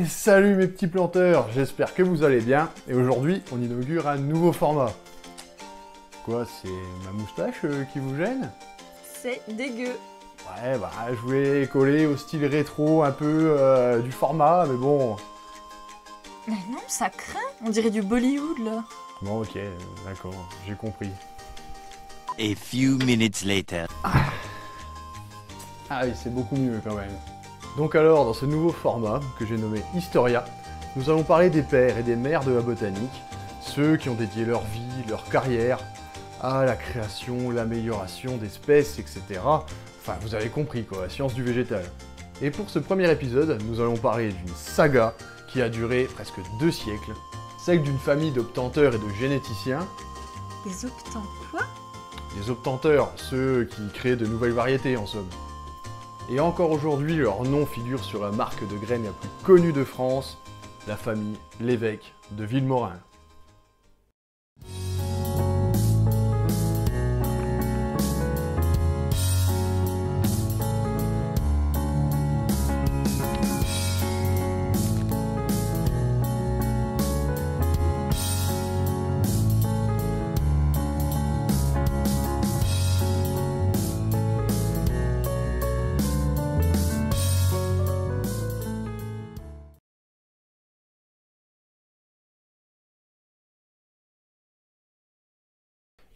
Salut mes petits planteurs, j'espère que vous allez bien, et aujourd'hui on inaugure un nouveau format. Quoi, c'est ma moustache qui vous gêne? C'est dégueu. Ouais, bah je voulais coller au style rétro un peu du format, mais bon... Mais non, ça craint. On dirait du Bollywood, là. Bon ok, d'accord, j'ai compris. A few minutes later. Ah oui, c'est beaucoup mieux quand même. Donc alors, dans ce nouveau format, que j'ai nommé Historia, nous allons parler des pères et des mères de la botanique, ceux qui ont dédié leur vie, leur carrière, à la création, l'amélioration d'espèces, etc. Enfin, vous avez compris quoi, la science du végétal. Et pour ce premier épisode, nous allons parler d'une saga qui a duré presque 2 siècles, celle d'une famille d'obtenteurs et de généticiens. Des optants quoi? Les obtenteurs, ceux qui créent de nouvelles variétés en somme. Et encore aujourd'hui, leur nom figure sur la marque de graines la plus connue de France, la famille Lévesque de Villemorin.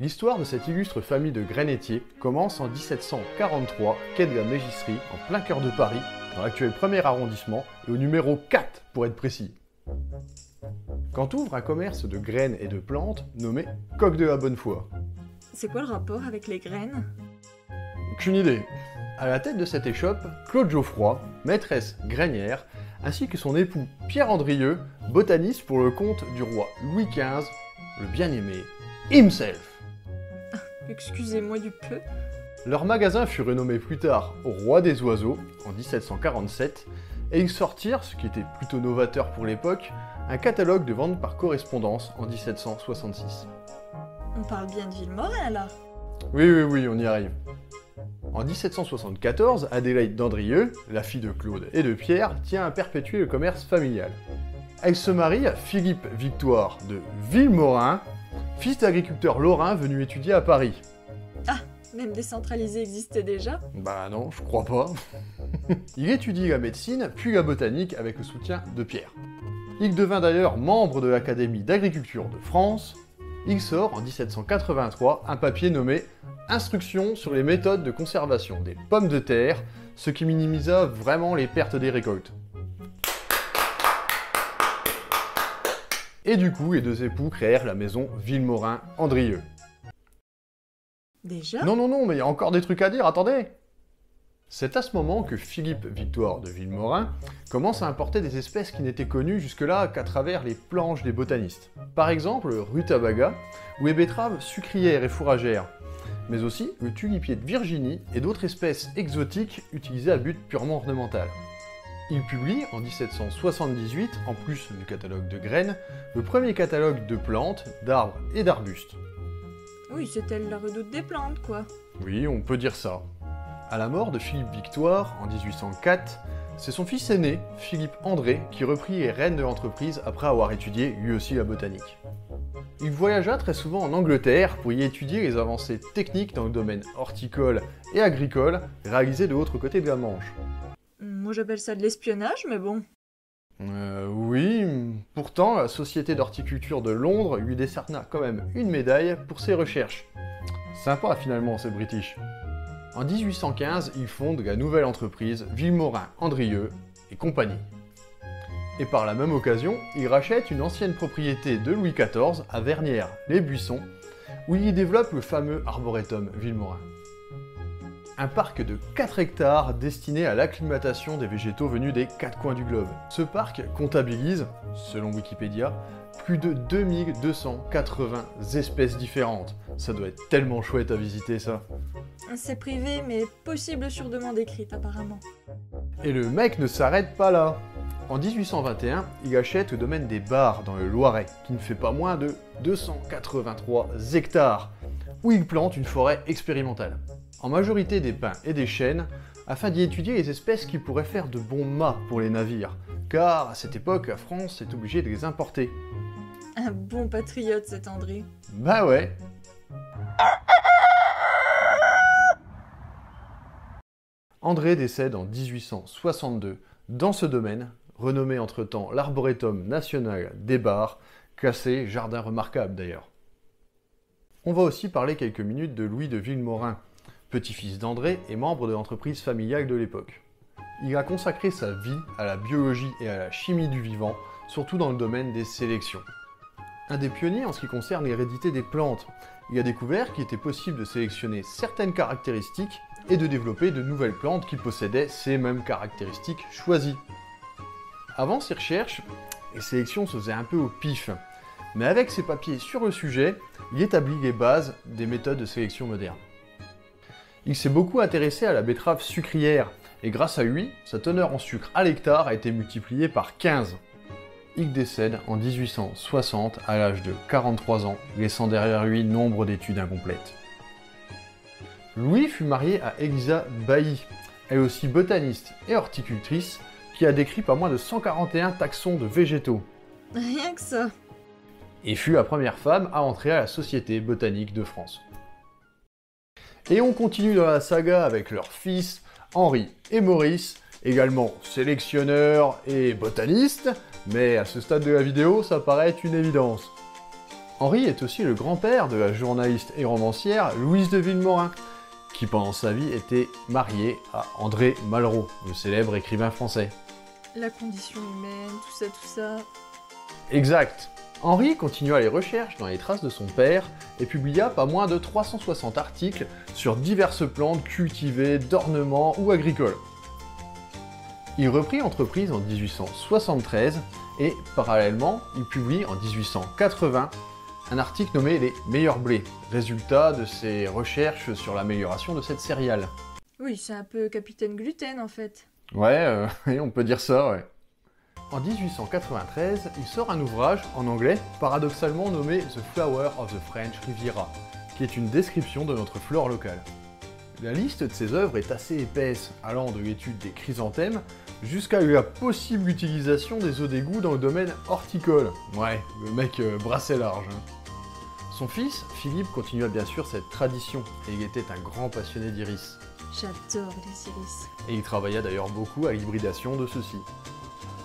L'histoire de cette illustre famille de grainetiers commence en 1743, quai de la Mégisserie, en plein cœur de Paris, dans l'actuel 1er arrondissement, et au numéro 4 pour être précis. Quand ouvre un commerce de graines et de plantes nommé Coq de la Bonnefoy. C'est quoi le rapport avec les graines? Aucune idée. À la tête de cette échoppe, Claude Geoffroy, maîtresse grainière, ainsi que son époux Pierre Andrieux, botaniste pour le compte du roi Louis XV, le bien-aimé himself. Excusez-moi du peu. Leur magasin fut renommé plus tard au Roi des Oiseaux, en 1747, et ils sortirent, ce qui était plutôt novateur pour l'époque, un catalogue de vente par correspondance en 1766. On parle bien de Villemorin, là. Oui, on y arrive. En 1774, Adélaïde d'Andrieux, la fille de Claude et de Pierre, tient à perpétuer le commerce familial. Elle se marie à Philippe Victoire de Villemorin, fils d'agriculteur lorrain venu étudier à Paris. Ah, même décentralisé existait déjà? Bah non, je crois pas. Il étudie la médecine, puis la botanique avec le soutien de Pierre. Il devint d'ailleurs membre de l'Académie d'agriculture de France. Il sort en 1783 un papier nommé « Instruction sur les méthodes de conservation des pommes de terre », ce qui minimisa vraiment les pertes des récoltes. Et du coup, les deux époux créèrent la maison Villemorin-Andrieux. Déjà? Non, mais il y a encore des trucs à dire, attendez! C'est à ce moment que Philippe Victoire de Villemorin commence à importer des espèces qui n'étaient connues jusque-là qu'à travers les planches des botanistes. Par exemple, rutabaga, ou les betteraves sucrières et fourragères, mais aussi le tulipier de Virginie et d'autres espèces exotiques utilisées à but purement ornemental. Il publie, en 1778, en plus du catalogue de graines, le premier catalogue de plantes, d'arbres et d'arbustes. Oui, c'était la redoute des plantes, quoi. Oui, on peut dire ça. À la mort de Philippe Victoire, en 1804, c'est son fils aîné, Philippe André, qui reprit les rênes de l'entreprise après avoir étudié lui aussi la botanique. Il voyagea très souvent en Angleterre pour y étudier les avancées techniques dans le domaine horticole et agricole réalisées de l'autre côté de la Manche. Moi j'appelle ça de l'espionnage, mais bon. Oui, pourtant la Société d'horticulture de Londres lui décerna quand même une médaille pour ses recherches. Sympa finalement, ces British. En 1815, il fonde la nouvelle entreprise Villemorin-Andrieux et compagnie. Et par la même occasion, il rachète une ancienne propriété de Louis XIV à Vernières-les-Buissons, où il y développe le fameux arboretum Villemorin. Un parc de 4 hectares destiné à l'acclimatation des végétaux venus des 4 coins du globe. Ce parc comptabilise, selon Wikipédia, plus de 2280 espèces différentes. Ça doit être tellement chouette à visiter ça. C'est privé, mais possible sur demande écrite apparemment. Et le mec ne s'arrête pas là. En 1821, il achète le domaine des Barres dans le Loiret, qui ne fait pas moins de 283 hectares, où il plante une forêt expérimentale. En majorité des pins et des chênes, afin d'y étudier les espèces qui pourraient faire de bons mâts pour les navires, car à cette époque, la France est obligée de les importer. Un bon patriote, cet André. Bah ouais. André décède en 1862 dans ce domaine, renommé entre-temps l'Arboretum national des Barres, classé jardin remarquable d'ailleurs. On va aussi parler quelques minutes de Louis de Villemorin, petit-fils d'André et membre de l'entreprise familiale de l'époque. Il a consacré sa vie à la biologie et à la chimie du vivant, surtout dans le domaine des sélections. Un des pionniers en ce qui concerne l'hérédité des plantes, il a découvert qu'il était possible de sélectionner certaines caractéristiques et de développer de nouvelles plantes qui possédaient ces mêmes caractéristiques choisies. Avant ces recherches, les sélections se faisaient un peu au pif, mais avec ses papiers sur le sujet, il établit les bases des méthodes de sélection modernes. Il s'est beaucoup intéressé à la betterave sucrière, et grâce à lui, sa teneur en sucre à l'hectare a été multipliée par 15. Il décède en 1860 à l'âge de 43 ans, laissant derrière lui nombre d'études incomplètes. Louis fut marié à Elisa Bailly, elle aussi botaniste et horticultrice, qui a décrit pas moins de 141 taxons de végétaux. Rien que ça. Et fut la première femme à entrer à la Société botanique de France. Et on continue dans la saga avec leurs fils, Henri et Maurice, également sélectionneurs et botanistes, mais à ce stade de la vidéo, ça paraît une évidence. Henri est aussi le grand-père de la journaliste et romancière Louise de Villemorin, qui pendant sa vie était mariée à André Malraux, le célèbre écrivain français. La condition humaine, tout ça. Exact. Henri continua les recherches dans les traces de son père et publia pas moins de 360 articles sur diverses plantes cultivées, d'ornement ou agricoles. Il reprit l'entreprise en 1873 et, parallèlement, il publie en 1880 un article nommé « Les meilleurs blés », résultat de ses recherches sur l'amélioration de cette céréale. Oui, c'est un peu Capitaine Gluten en fait. Ouais, on peut dire ça, ouais. En 1893, il sort un ouvrage en anglais, paradoxalement nommé The Flower of the French Riviera, qui est une description de notre flore locale. La liste de ses œuvres est assez épaisse, allant de l'étude des chrysanthèmes jusqu'à la possible utilisation des eaux d'égout dans le domaine horticole. Ouais, le mec brassait large. Son fils, Philippe, continua bien sûr cette tradition, et il était un grand passionné d'iris. J'adore les iris. Et il travailla d'ailleurs beaucoup à l'hybridation de ceux-ci.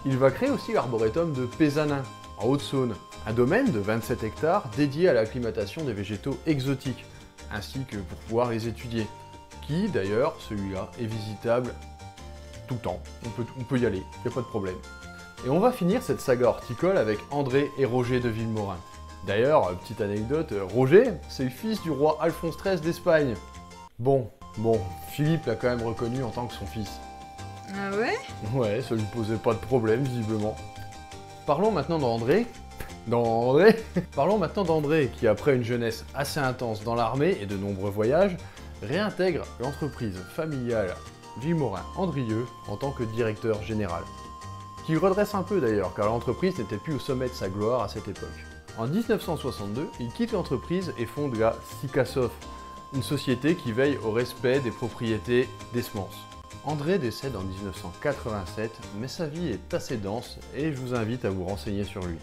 Il va créer aussi l'arboretum de Pézanin, en Haute-Saône, un domaine de 27 hectares dédié à l'acclimatation des végétaux exotiques, ainsi que pour pouvoir les étudier, qui d'ailleurs, celui-là, est visitable tout le temps. On peut y aller, il n'y a pas de problème. Et on va finir cette saga horticole avec André et Roger de Villemorin. D'ailleurs, petite anecdote, Roger, c'est le fils du roi Alphonse XIII d'Espagne. Bon, Philippe l'a quand même reconnu en tant que son fils. Ah ouais? Ouais, ça lui posait pas de problème, visiblement. Parlons maintenant d'André. Parlons maintenant d'André, qui après une jeunesse assez intense dans l'armée et de nombreux voyages, réintègre l'entreprise familiale Villemorin-Andrieux en tant que directeur général. Qui redresse un peu d'ailleurs, car l'entreprise n'était plus au sommet de sa gloire à cette époque. En 1962, il quitte l'entreprise et fonde la Sikasof, une société qui veille au respect des propriétés des semences. André décède en 1987, mais sa vie est assez dense et je vous invite à vous renseigner sur lui.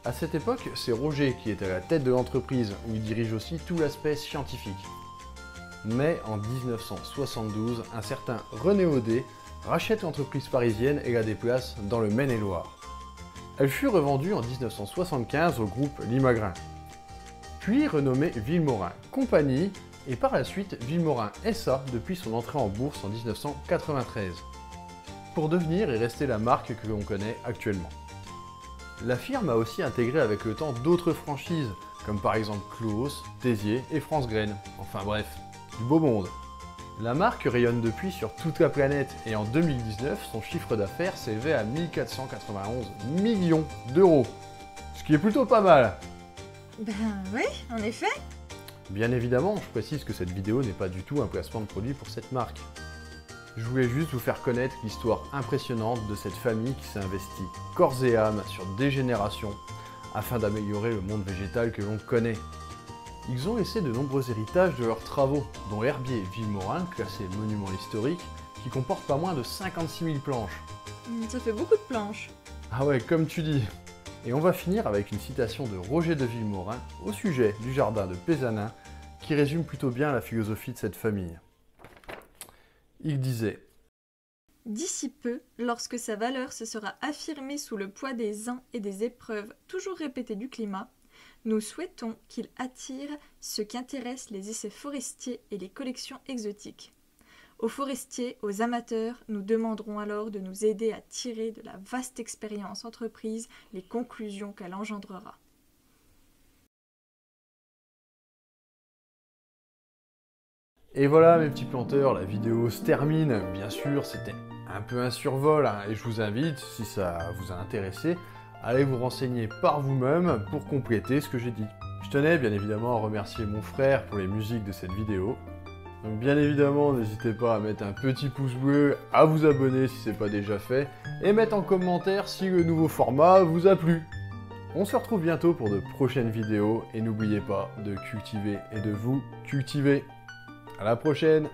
À cette époque, c'est Roger qui est à la tête de l'entreprise, où il dirige aussi tout l'aspect scientifique. Mais en 1972, un certain René Audet rachète l'entreprise parisienne et la déplace dans le Maine-et-Loire. Elle fut revendue en 1975 au groupe Limagrin, puis renommée Villemorin Compagnie, et par la suite Villemorin SA depuis son entrée en bourse en 1993, pour devenir et rester la marque que l'on connaît actuellement. La firme a aussi intégré avec le temps d'autres franchises, comme par exemple Cloos, Tézier et France Graines, enfin bref, du beau monde. La marque rayonne depuis sur toute la planète et en 2019, son chiffre d'affaires s'élevait à 1491 millions d'euros, ce qui est plutôt pas mal. Ben oui, en effet. Bien évidemment, je précise que cette vidéo n'est pas du tout un placement de produit pour cette marque. Je voulais juste vous faire connaître l'histoire impressionnante de cette famille qui s'est investie corps et âme sur des générations afin d'améliorer le monde végétal que l'on connaît. Ils ont laissé de nombreux héritages de leurs travaux, dont l'herbier Villemorin, classé monument historique, qui comporte pas moins de 56 000 planches. Ça fait beaucoup de planches. Ah ouais, comme tu dis. Et on va finir avec une citation de Roger de Villemorin au sujet du jardin de Pézanin, qui résume plutôt bien la philosophie de cette famille. Il disait: D'ici peu, lorsque sa valeur se sera affirmée sous le poids des uns et des épreuves toujours répétées du climat, nous souhaitons qu'il attire ce qui intéresse les essais forestiers et les collections exotiques. Aux forestiers, aux amateurs, nous demanderons alors de nous aider à tirer de la vaste expérience entreprise les conclusions qu'elle engendrera. Et voilà mes petits planteurs, la vidéo se termine. Bien sûr, c'était un peu un survol, hein, et je vous invite, si ça vous a intéressé, à aller vous renseigner par vous-même pour compléter ce que j'ai dit. Je tenais bien évidemment à remercier mon frère pour les musiques de cette vidéo. Donc bien évidemment, n'hésitez pas à mettre un petit pouce bleu, à vous abonner si ce n'est pas déjà fait, et mettre en commentaire si le nouveau format vous a plu. On se retrouve bientôt pour de prochaines vidéos, et n'oubliez pas de cultiver et de vous cultiver. À la prochaine!